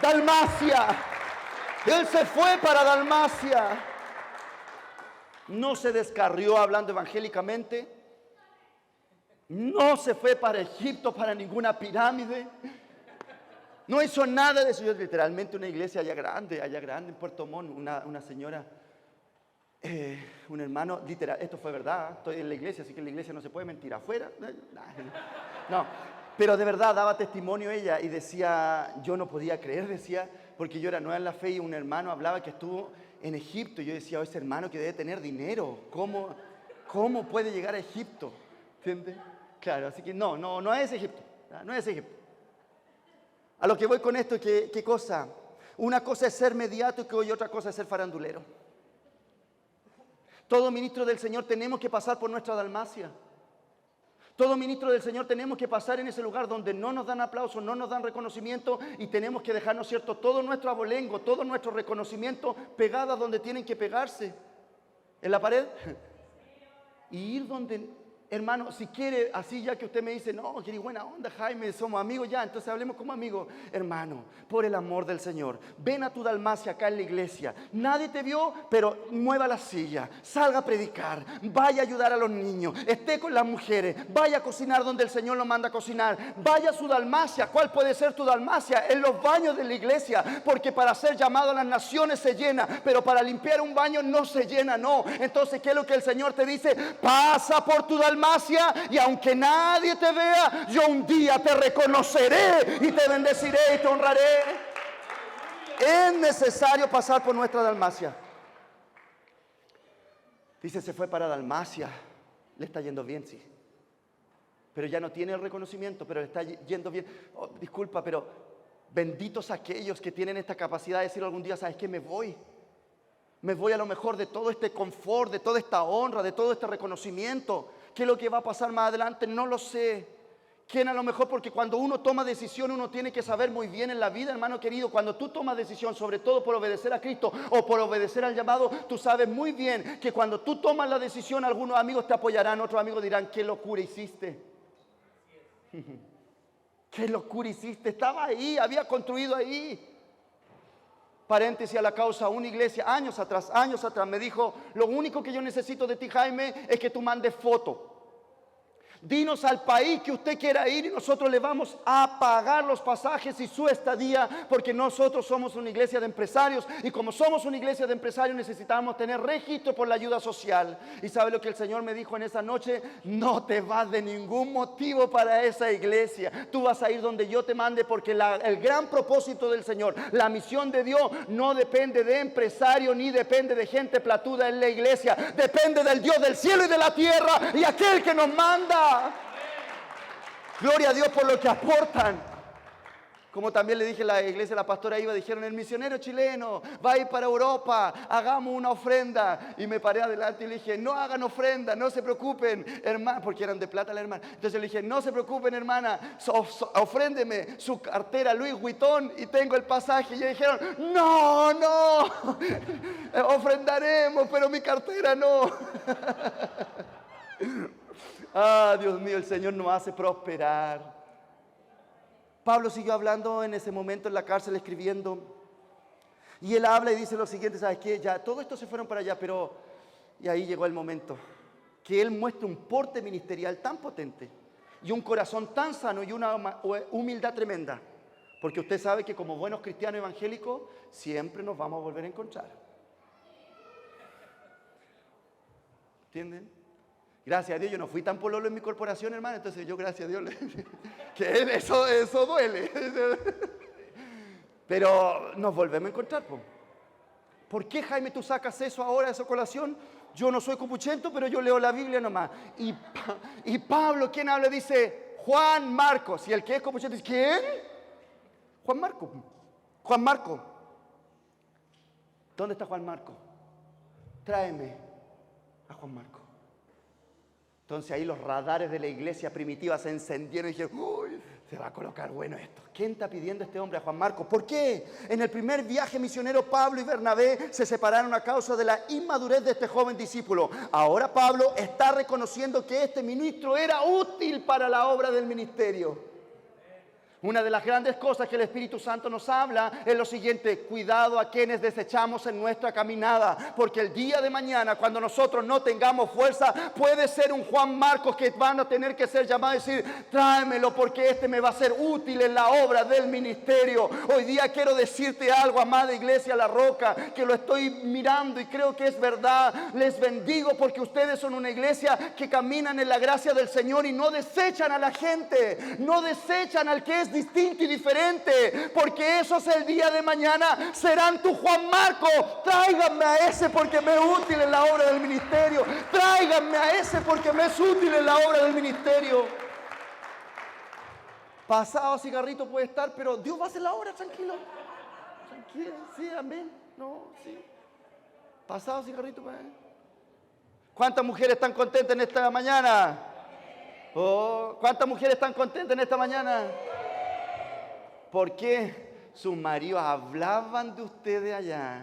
Dalmacia. Él se fue para Dalmacia. No se descarrió hablando evangélicamente. No se fue para Egipto, para ninguna pirámide. No hizo nada de eso. Yo literalmente una iglesia allá grande en Puerto Montt, una señora, un hermano, literal, esto fue verdad, estoy en la iglesia, así que en la iglesia no se puede mentir, afuera, no, pero de verdad daba testimonio ella y decía, yo no podía creer, decía, porque yo era nueva en la fe y un hermano hablaba que estuvo en Egipto, y yo decía, ese hermano que debe tener dinero, ¿cómo puede llegar a Egipto? ¿Entiendes? Claro, así que no es Egipto, no es Egipto. A lo que voy con esto, ¿qué cosa? Una cosa es ser mediático y otra cosa es ser farandulero. Todo ministro del Señor tenemos que pasar por nuestra Dalmacia. Todo ministro del Señor tenemos que pasar en ese lugar donde no nos dan aplauso, no nos dan reconocimiento y tenemos que dejarnos, ¿cierto?, todo nuestro abolengo, todo nuestro reconocimiento pegadas donde tienen que pegarse. En la pared. Y ir donde, hermano, si quiere, así ya que usted me dice, no, quiere buena onda, Jaime, somos amigos ya, entonces hablemos como amigos. Hermano, por el amor del Señor, ven a tu Dalmacia acá en la iglesia. Nadie te vio, pero mueva la silla, salga a predicar, vaya a ayudar a los niños, esté con las mujeres, vaya a cocinar donde el Señor lo manda a cocinar, vaya a su Dalmacia. ¿Cuál puede ser tu Dalmacia? En los baños de la iglesia, porque para ser llamado a las naciones se llena, pero para limpiar un baño no se llena, no. Entonces, ¿qué es lo que el Señor te dice? Pasa por tu Dalmacia y aunque nadie te vea, yo un día te reconoceré y te bendeciré y te honraré. Es necesario pasar por nuestra Dalmacia. Dice, se fue para Dalmacia. Le está yendo bien, sí. Pero ya no tiene el reconocimiento, pero le está yendo bien. Oh, disculpa, pero benditos aquellos que tienen esta capacidad de decir algún día, ¿sabes qué? Me voy a lo mejor de todo este confort, de toda esta honra, de todo este reconocimiento. ¿Qué es lo que va a pasar más adelante? No lo sé. ¿Quién a lo mejor? Porque cuando uno toma decisión, uno tiene que saber muy bien en la vida, hermano querido, cuando tú tomas decisión, sobre todo por obedecer a Cristo o por obedecer al llamado, tú sabes muy bien que cuando tú tomas la decisión, algunos amigos te apoyarán, otros amigos dirán, ¿qué locura hiciste? ¿Qué locura hiciste? Estaba ahí, había construido ahí. Paréntesis a la causa, una iglesia años atrás me dijo, lo único que yo necesito de ti, Jaime, es que tú mandes foto. Dinos al país que usted quiera ir y nosotros le vamos a pagar los pasajes y su estadía, porque nosotros somos una iglesia de empresarios y como somos una iglesia de empresarios necesitamos tener registro por la ayuda social. ¿Y sabe lo que el Señor me dijo en esa noche? No te vas de ningún motivo para esa iglesia. Tú vas a ir donde yo te mande, porque el gran propósito del Señor, la misión de Dios, no depende de empresarios ni depende de gente platuda en la iglesia. Depende del Dios del cielo y de la tierra y aquel que nos manda. Gloria a Dios por lo que aportan. Como también le dije a la iglesia, la pastora iba, dijeron, el misionero chileno va a ir para Europa, hagamos una ofrenda. Y me paré adelante y le dije, no hagan ofrenda, no se preocupen, hermana, porque eran de plata la hermana. Entonces le dije, no se preocupen, hermana, ofréndeme su cartera Louis Vuitton y tengo el pasaje. Y ellos dijeron, no, ofrendaremos, pero mi cartera no. Ah, Dios mío, el Señor nos hace prosperar. Pablo siguió hablando en ese momento en la cárcel, escribiendo. Y él habla y dice lo siguiente, ¿sabes qué? Ya todo esto se fueron para allá, pero... Y ahí llegó el momento. Que él muestra un porte ministerial tan potente y un corazón tan sano y una humildad tremenda. Porque usted sabe que como buenos cristianos evangélicos siempre nos vamos a volver a encontrar. ¿Entienden? Gracias a Dios, yo no fui tan pololo en mi corporación, hermano. Entonces yo, gracias a Dios, que eso duele. Pero nos volvemos a encontrar. ¿Por qué, Jaime, tú sacas eso ahora, esa colación? Yo no soy copuchento, pero yo leo la Biblia nomás. Y Pablo, ¿quién habla? Dice Juan Marcos. Y el que es copuchento dice, ¿quién? Juan Marco. Juan Marco. ¿Dónde está Juan Marco? Tráeme a Juan Marco. Entonces ahí los radares de la iglesia primitiva se encendieron y dijeron, uy, se va a colocar bueno esto. ¿Quién está pidiendo este hombre a Juan Marcos? ¿Por qué? En el primer viaje misionero Pablo y Bernabé se separaron a causa de la inmadurez de este joven discípulo. Ahora Pablo está reconociendo que este ministro era útil para la obra del ministerio. Una de las grandes cosas que el Espíritu Santo nos habla es lo siguiente: cuidado a quienes desechamos en nuestra caminada, porque el día de mañana, cuando nosotros no tengamos fuerza, puede ser un Juan Marcos que van a tener que ser llamados y decir, tráemelo porque este me va a ser útil en la obra del ministerio. Hoy día quiero decirte algo, amada iglesia La Roca, que lo estoy mirando y creo que es verdad. Les bendigo porque ustedes son una iglesia que caminan en la gracia del Señor y no desechan a la gente, no desechan al que es distinto y diferente, porque esos el día de mañana serán tu Juan Marco. Tráiganme a ese porque me es útil en la obra del ministerio. Tráiganme a ese porque me es útil en la obra del ministerio. Pasado cigarrito puede estar, pero Dios va a hacer la obra, tranquilo. Tranquilo, sí, amén. No, sí. Pasado cigarrito, pues. ¿Cuántas mujeres están contentas en esta mañana? Oh, ¿cuántas mujeres están contentas en esta mañana? ¿Por qué? Sus maridos hablaban de ustedes allá.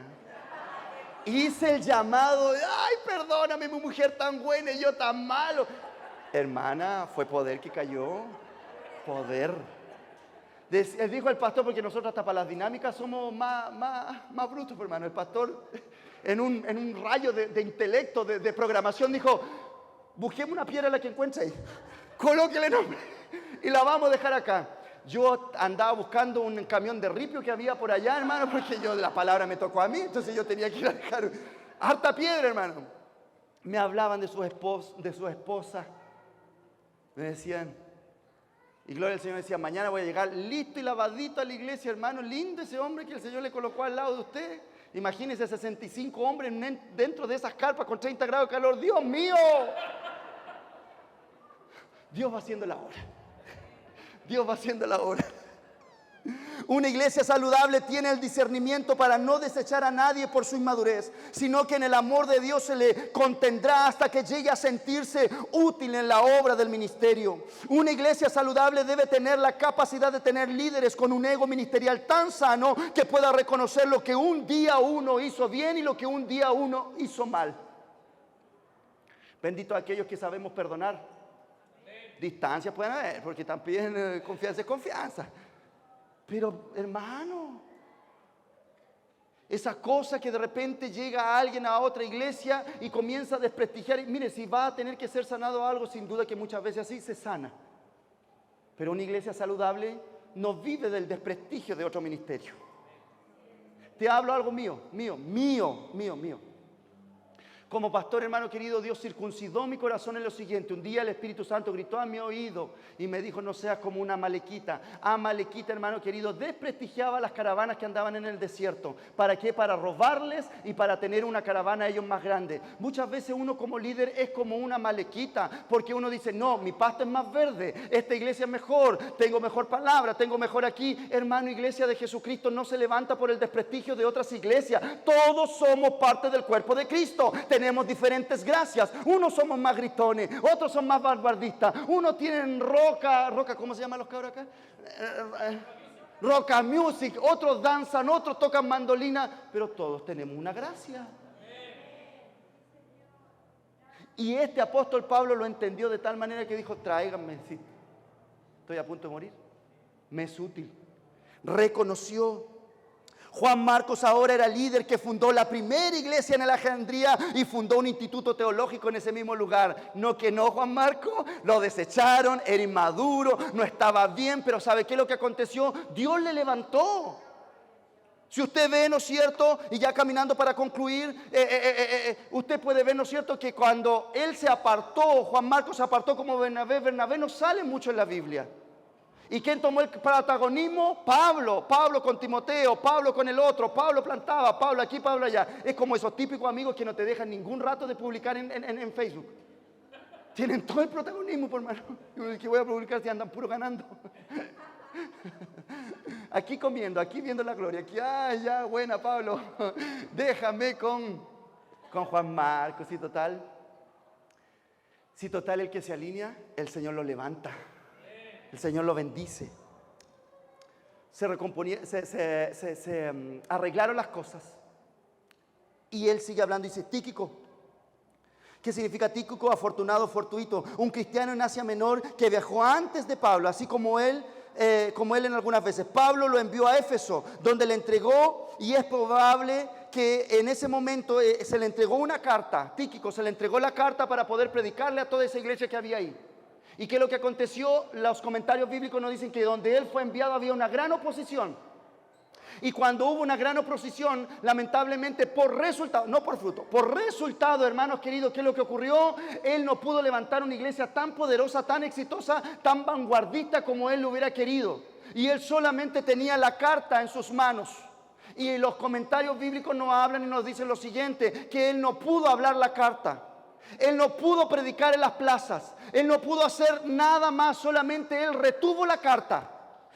Hice el llamado, ay, perdóname, mi mujer tan buena y yo tan malo. Hermana, fue poder que cayó. Poder. Dijo el pastor, porque nosotros hasta para las dinámicas somos más brutos, hermano. El pastor, en un rayo de intelecto, de programación, dijo, busquemos una piedra a la que encuentre, colóquele nombre y la vamos a dejar acá. Yo andaba buscando un camión de ripio que había por allá, hermano, porque la palabra me tocó a mí, entonces yo tenía que ir a dejar harta piedra, hermano. Me hablaban de su esposa, me decían, y gloria al Señor, me decía, mañana voy a llegar listo y lavadito a la iglesia, hermano. Lindo ese hombre que el Señor le colocó al lado de usted. Imagínese 65 hombres dentro de esas carpas con 30 grados de calor. ¡Dios mío! Dios va haciendo la obra. Dios va haciendo la obra. Una iglesia saludable tiene el discernimiento para no desechar a nadie por su inmadurez, sino que en el amor de Dios se le contendrá hasta que llegue a sentirse útil en la obra del ministerio. Una iglesia saludable debe tener la capacidad de tener líderes con un ego ministerial tan sano que pueda reconocer lo que un día uno hizo bien y lo que un día uno hizo mal. Bendito a aquellos que sabemos perdonar. Distancia pueden haber, porque también confianza es confianza. Pero hermano, esa cosa que de repente llega a alguien a otra iglesia y comienza a desprestigiar. Y mire, si va a tener que ser sanado algo, sin duda que muchas veces así se sana. Pero una iglesia saludable no vive del desprestigio de otro ministerio. Te hablo algo mío. Como pastor, hermano querido, Dios circuncidó mi corazón en lo siguiente. Un día el Espíritu Santo gritó a mi oído y me dijo: no seas como una amalequita. Amalequita, hermano querido, desprestigiaba las caravanas que andaban en el desierto. ¿Para qué? Para robarles y para tener una caravana ellos más grande. Muchas veces uno como líder es como una amalequita, porque uno dice: no, mi pasto es más verde, esta iglesia es mejor, tengo mejor palabra, tengo mejor aquí. Hermano, iglesia de Jesucristo no se levanta por el desprestigio de otras iglesias. Todos somos parte del cuerpo de Cristo. Tenemos diferentes gracias. Unos somos más gritones, otros son más vanguardistas. Unos tienen roca, ¿cómo se llaman los cabros acá? Roca music. Otros danzan, otros tocan mandolina, pero todos tenemos una gracia. Y este apóstol Pablo lo entendió de tal manera que dijo: tráiganme, si estoy a punto de morir, me es útil. Reconoció. Juan Marcos ahora era líder que fundó la primera iglesia en Alejandría y fundó un instituto teológico en ese mismo lugar. No que no, Juan Marcos, lo desecharon, era inmaduro, no estaba bien, pero ¿sabe qué es lo que aconteció? Dios le levantó. Si usted ve, ¿no es cierto? Y ya caminando para concluir, usted puede ver, ¿no es cierto?, que cuando él se apartó, Juan Marcos se apartó como Bernabé no sale mucho en la Biblia. ¿Y quién tomó el protagonismo? Pablo con Timoteo, Pablo con el otro, Pablo plantaba, Pablo aquí, Pablo allá. Es como esos típicos amigos que no te dejan ningún rato de publicar en Facebook. Tienen todo el protagonismo, por hermano. Que voy a publicar si andan puro ganando. Aquí comiendo, aquí viendo la gloria, aquí, ya, buena Pablo. Déjame con Juan Marcos, y total. Si total, el que se alinea, el Señor lo levanta. El Señor lo bendice. Se arreglaron las cosas. Y él sigue hablando y dice: Tíquico. ¿Qué significa Tíquico? Afortunado, fortuito. Un cristiano en Asia Menor que viajó antes de Pablo, así como él en algunas veces. Pablo lo envió a Éfeso, donde le entregó, y es probable que en ese momento se le entregó una carta. Tíquico se le entregó la carta para poder predicarle a toda esa iglesia que había ahí. ¿Y qué es lo que aconteció? Los comentarios bíblicos nos dicen que donde él fue enviado había una gran oposición. Y cuando hubo una gran oposición, lamentablemente por resultado, no por fruto, por resultado, hermanos queridos, ¿qué es lo que ocurrió? Él no pudo levantar una iglesia tan poderosa, tan exitosa, tan vanguardista como él lo hubiera querido. Y él solamente tenía la carta en sus manos. Y los comentarios bíblicos nos hablan y nos dicen lo siguiente: que él no pudo hablar la carta. Él no pudo predicar en las plazas. Él no pudo hacer nada más. Solamente él retuvo la carta.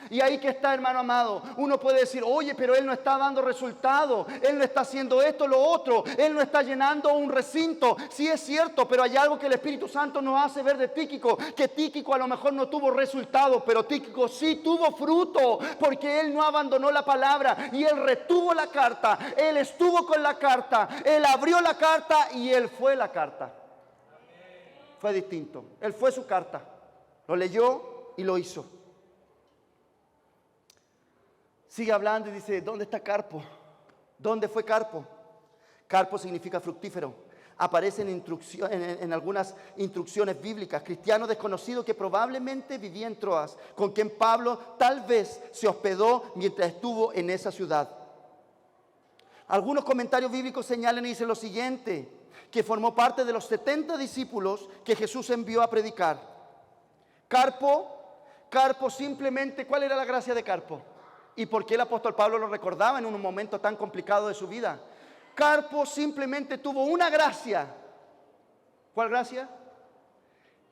Y ahí que está, hermano amado. Uno puede decir: oye, pero él no está dando resultado. Él no está haciendo esto, lo otro. Él no está llenando un recinto. Sí, es cierto, pero hay algo que el Espíritu Santo nos hace ver de Tíquico. Que Tíquico a lo mejor no tuvo resultado, pero Tíquico sí tuvo fruto. Porque él no abandonó la palabra. Y él retuvo la carta. Él estuvo con la carta. Él abrió la carta y él fue la carta. Fue distinto. Él fue su carta. Lo leyó y lo hizo. Sigue hablando y dice: ¿dónde está Carpo? ¿Dónde fue Carpo? Carpo significa fructífero. Aparece en algunas instrucciones bíblicas. Cristiano desconocido que probablemente vivía en Troas, con quien Pablo tal vez se hospedó mientras estuvo en esa ciudad. Algunos comentarios bíblicos señalan y dicen lo siguiente: que formó parte de los 70 discípulos que Jesús envió a predicar. Carpo simplemente, ¿cuál era la gracia de Carpo? ¿Y por qué el apóstol Pablo lo recordaba en un momento tan complicado de su vida? Carpo simplemente tuvo una gracia. ¿Cuál gracia?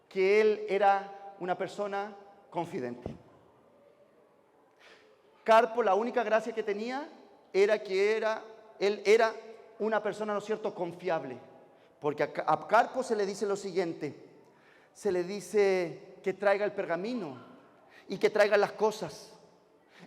Que él era una persona confidente. Carpo, la única gracia que tenía era que él era una persona, ¿no es cierto?, confiable. Porque a Carpo se le dice lo siguiente, se le dice que traiga el pergamino y que traiga las cosas.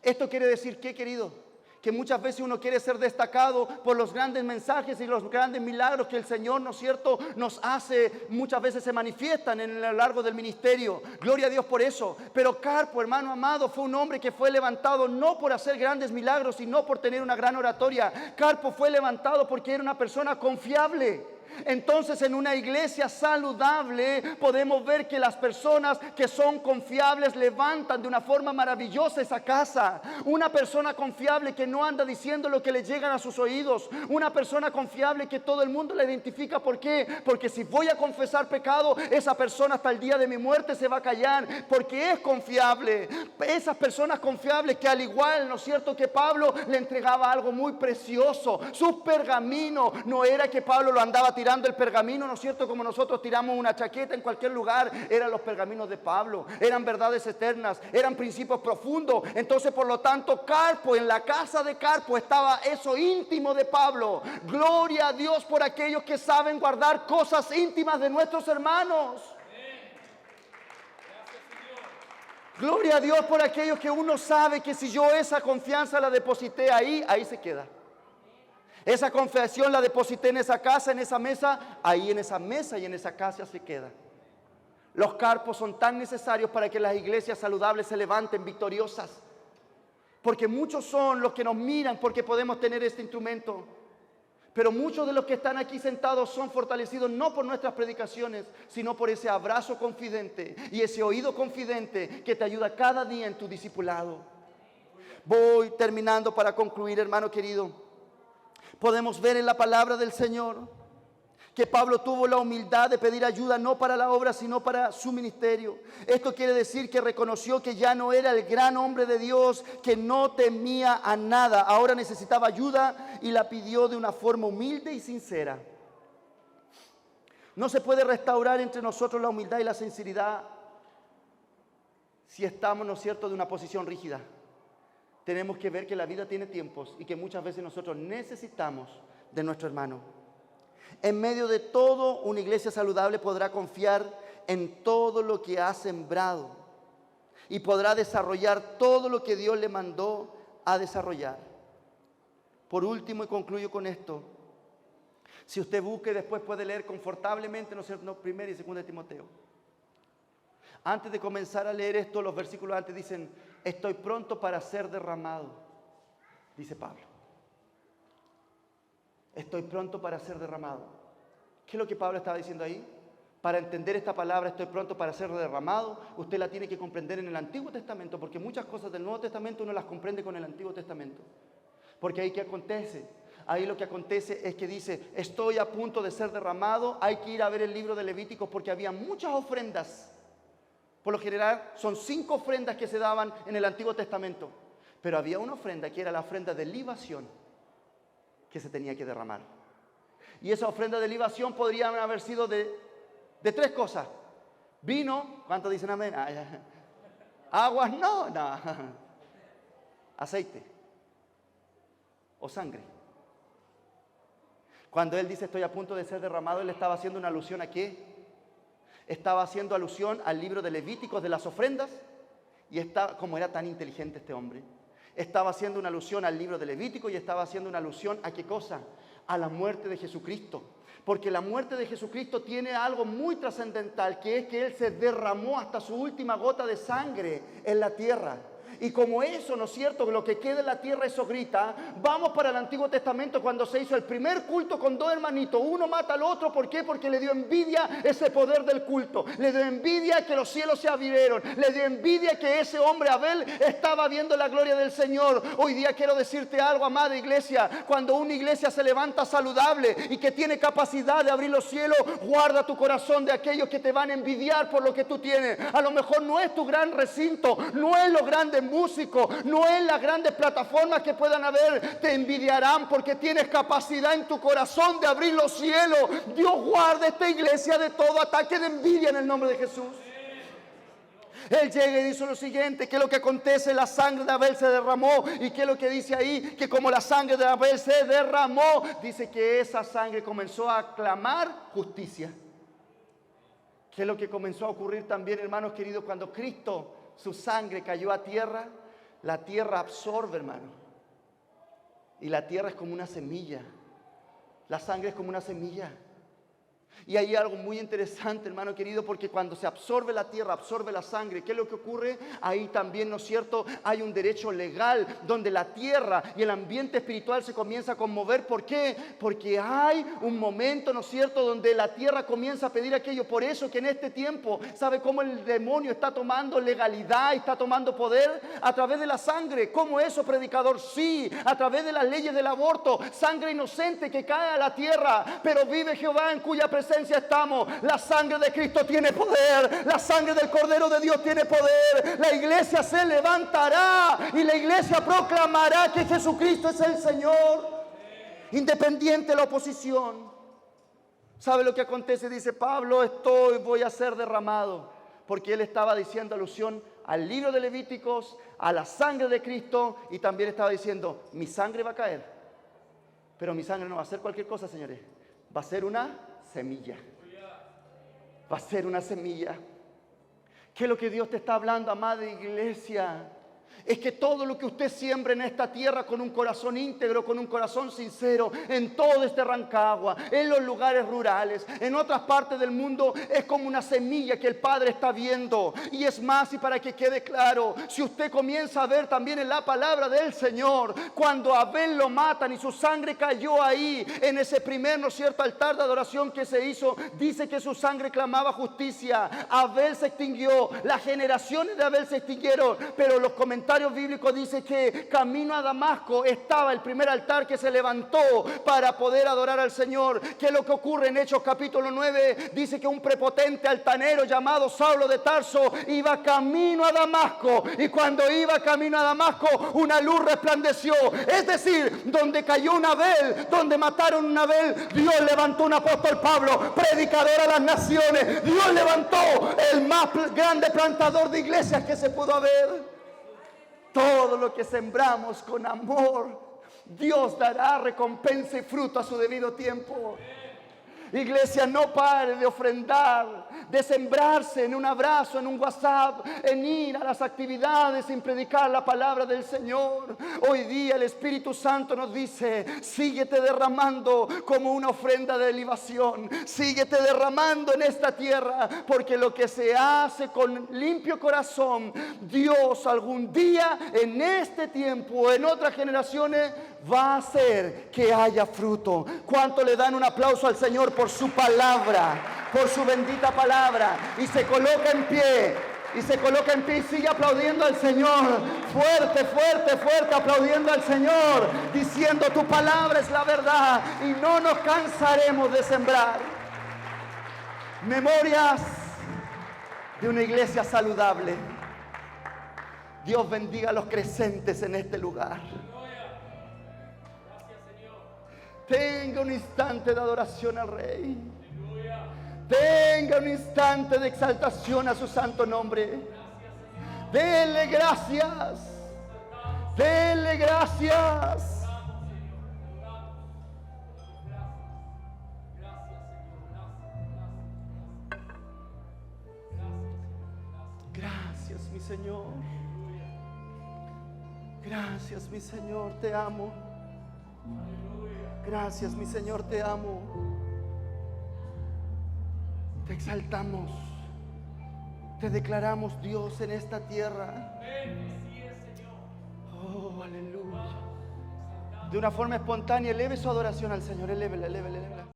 Esto quiere decir, ¿qué, querido? Que muchas veces uno quiere ser destacado por los grandes mensajes y los grandes milagros que el Señor, ¿no es cierto?, nos hace, muchas veces se manifiestan a lo largo del ministerio. Gloria a Dios por eso. Pero Carpo, hermano amado, fue un hombre que fue levantado no por hacer grandes milagros, sino por tener una gran oratoria. Carpo fue levantado porque era una persona confiable. Entonces, en una iglesia saludable podemos ver que las personas que son confiables levantan de una forma maravillosa esa casa. Una persona confiable que no anda diciendo lo que le llegan a sus oídos. Una persona confiable que todo el mundo la identifica. ¿Por qué? Porque si voy a confesar pecado, esa persona hasta el día de mi muerte se va a callar, porque es confiable. Esas personas confiables que, al igual, ¿no es cierto?, que Pablo le entregaba algo muy precioso, su pergamino. No era que Pablo lo andaba tirando el pergamino, ¿no es cierto?, como nosotros tiramos una chaqueta en cualquier lugar. Eran los pergaminos de Pablo, eran verdades eternas, eran principios profundos. Entonces, por lo tanto, Carpo, en la casa de Carpo estaba eso íntimo de Pablo. Gloria a Dios por aquellos que saben guardar cosas íntimas de nuestros hermanos. Gloria a Dios por aquellos que uno sabe que si yo esa confianza la deposité ahí, ahí se queda. Esa confesión la deposité en esa casa, en esa mesa, ahí en esa mesa y en esa casa se queda. Los carpos son tan necesarios para que las iglesias saludables se levanten victoriosas. Porque muchos son los que nos miran porque podemos tener este instrumento. Pero muchos de los que están aquí sentados son fortalecidos no por nuestras predicaciones, sino por ese abrazo confidente y ese oído confidente que te ayuda cada día en tu discipulado. Voy terminando para concluir, hermano querido. Podemos ver en la palabra del Señor que Pablo tuvo la humildad de pedir ayuda no para la obra, sino para su ministerio. Esto quiere decir que reconoció que ya no era el gran hombre de Dios, que no temía a nada. Ahora necesitaba ayuda y la pidió de una forma humilde y sincera. No se puede restaurar entre nosotros la humildad y la sinceridad si estamos, ¿no es cierto?, de una posición rígida. Tenemos que ver que la vida tiene tiempos y que muchas veces nosotros necesitamos de nuestro hermano. En medio de todo, una iglesia saludable podrá confiar en todo lo que ha sembrado y podrá desarrollar todo lo que Dios le mandó a desarrollar. Por último, y concluyo con esto, si usted busca y después puede leer confortablemente, ¿no es cierto?, 1 y 2 de Timoteo. Antes de comenzar a leer esto, los versículos antes dicen: estoy pronto para ser derramado, dice Pablo. Estoy pronto para ser derramado. ¿Qué es lo que Pablo estaba diciendo ahí? Para entender esta palabra, estoy pronto para ser derramado, usted la tiene que comprender en el Antiguo Testamento, porque muchas cosas del Nuevo Testamento uno las comprende con el Antiguo Testamento. Porque ahí, ¿qué acontece? Ahí lo que acontece es que dice: estoy a punto de ser derramado. Hay que ir a ver el libro de Levíticos porque había muchas ofrendas. Por lo general son 5 ofrendas que se daban en el Antiguo Testamento. Pero había una ofrenda que era la ofrenda de libación que se tenía que derramar. Y esa ofrenda de libación podrían haber sido de 3 cosas. Vino, ¿cuántos dicen amén? Aguas, no. Aceite o sangre. Cuando él dice estoy a punto de ser derramado, él estaba haciendo una alusión ¿a qué? Estaba haciendo alusión al libro de Levíticos de las ofrendas. Y como era tan inteligente este hombre, estaba haciendo una alusión al libro de Levítico y estaba haciendo una alusión ¿a qué cosa? A la muerte de Jesucristo. Porque la muerte de Jesucristo tiene algo muy trascendental, que es que Él se derramó hasta su última gota de sangre en la tierra. Y como eso, ¿no es cierto?, lo que queda en la tierra, eso grita. Vamos para el Antiguo Testamento cuando se hizo el primer culto con 2 hermanitos. Uno mata al otro, ¿por qué? Porque le dio envidia ese poder del culto. Le dio envidia que los cielos se abrieron. Le dio envidia que ese hombre Abel estaba viendo la gloria del Señor. Hoy día quiero decirte algo, amada iglesia. Cuando una iglesia se levanta saludable y que tiene capacidad de abrir los cielos, guarda tu corazón de aquellos que te van a envidiar por lo que tú tienes. A lo mejor no es tu gran recinto, no es lo grande músico, no es las grandes plataformas que puedan haber. Te envidiarán porque tienes capacidad en tu corazón de abrir los cielos. Dios guarde esta iglesia de todo ataque de envidia en el nombre de Jesús. Él llega y dice lo siguiente, que lo que acontece, la sangre de Abel se derramó. ¿Y qué es lo que dice ahí? Que como la sangre de Abel se derramó, dice que esa sangre comenzó a clamar justicia. ¿Qué es lo que comenzó a ocurrir también, hermanos queridos? Cuando Cristo, su sangre cayó a tierra, la tierra absorbe, hermano. Y la tierra es como una semilla. La sangre es como una semilla. Y hay algo muy interesante, hermano querido, porque cuando se absorbe la tierra, absorbe la sangre. ¿Qué es lo que ocurre? Ahí también, ¿no es cierto? Hay un derecho legal donde la tierra y el ambiente espiritual se comienza a conmover. ¿Por qué? Porque hay un momento, ¿no es cierto?, donde la tierra comienza a pedir aquello. Por eso que en este tiempo, ¿sabe cómo el demonio está tomando legalidad y está tomando poder? A través de la sangre. ¿Cómo eso, predicador? Sí, a través de las leyes del aborto. Sangre inocente que cae a la tierra, pero vive Jehová en cuya presencia estamos. La sangre de Cristo tiene poder. La sangre del Cordero de Dios tiene poder. La iglesia se levantará y la iglesia proclamará que Jesucristo es el Señor, independiente de la oposición. ¿Sabe lo que acontece? Dice Pablo, voy a ser derramado, porque él estaba diciendo alusión al libro de Levíticos, a la sangre de Cristo, y también estaba diciendo, mi sangre va a caer, pero mi sangre no va a ser cualquier cosa, señores. Va a ser una semilla. Va a ser una semilla. ¿Qué es lo que Dios te está hablando, amada iglesia? Es que todo lo que usted siembre en esta tierra con un corazón íntegro, con un corazón sincero, en todo este Rancagua, en los lugares rurales, en otras partes del mundo, es como una semilla que el Padre está viendo. Y es más, y para que quede claro, si usted comienza a ver también en la palabra del Señor, cuando a Abel lo matan y su sangre cayó ahí, en ese primer, ¿no es cierto?, altar de adoración que se hizo, dice que su sangre clamaba justicia. Abel se extinguió, las generaciones de Abel se extinguieron, pero los comentarios bíblicos dicen que camino a Damasco estaba el primer altar que se levantó para poder adorar al Señor. ¿Qué es lo que ocurre en Hechos capítulo 9? Dice que un prepotente altanero llamado Saulo de Tarso iba camino a Damasco, y cuando iba camino a Damasco una luz resplandeció. Es decir, donde cayó un Abel, donde mataron un Abel, Dios levantó un apóstol Pablo, predicador a las naciones. Dios levantó el más grande plantador de iglesias que se pudo haber. Todo lo que sembramos con amor, Dios dará recompensa y fruto a su debido tiempo. Iglesia, no pare de ofrendar, de sembrarse en un abrazo, en un WhatsApp, en ir a las actividades, sin predicar la palabra del Señor. Hoy día el Espíritu Santo nos dice, síguete derramando como una ofrenda de libación. Síguete derramando en esta tierra, porque lo que se hace con limpio corazón, Dios algún día en este tiempo, en otras generaciones, va a hacer que haya fruto. ¿Cuánto le dan un aplauso al Señor por su palabra, por su bendita palabra? Y se coloca en pie, y se coloca en pie y sigue aplaudiendo al Señor. Fuerte, fuerte, fuerte, aplaudiendo al Señor, diciendo tu palabra es la verdad y no nos cansaremos de sembrar. Memorias de una iglesia saludable. Dios bendiga a los creyentes en este lugar. Tenga un instante de adoración al Rey. Tenga un instante de exaltación a su santo nombre. Dele gracias. Dele gracias. Gracias, mi Señor. Gracias, mi Señor, te amo. Gracias, mi Señor, te amo. Te exaltamos. Te declaramos Dios en esta tierra. Oh, aleluya. De una forma espontánea, eleve su adoración al Señor. Elévela, elévela, elévela.